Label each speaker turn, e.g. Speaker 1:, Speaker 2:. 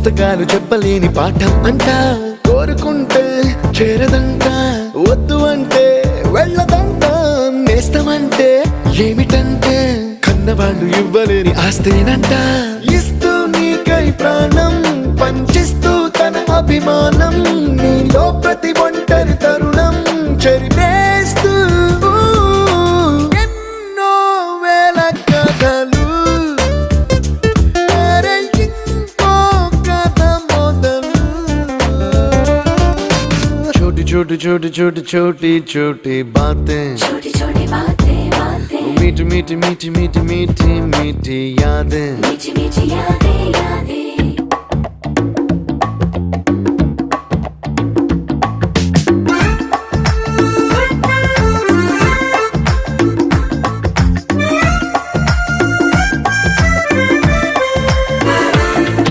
Speaker 1: పుస్తకాలు చెప్పలేని పాఠం అంట కోరుకుంటే చేరదంట వద్దు అంటే వెళ్ళదంట నేస్తమంటే ఏమిటంటే కన్నవాళ్ళు ఇవ్వలేని ఆస్తేనంట ఇస్తూ నీకై ప్రాణం పంచిస్తూ తన అభిమానం నీలో ప్రతి ఒంటరి తరుణం చెరిపేస్తూ ఎన్నో వేల కథలు అరే ఇంకో కథ మొదలు छोटी छोटी छोटी छोटी छोटी छोटी बातें
Speaker 2: छोटी छोटी बातें बातें
Speaker 1: मीठी मीठी मीठी मीठी मीठी मीठी यादें
Speaker 2: मीठी मीठी यादें यादें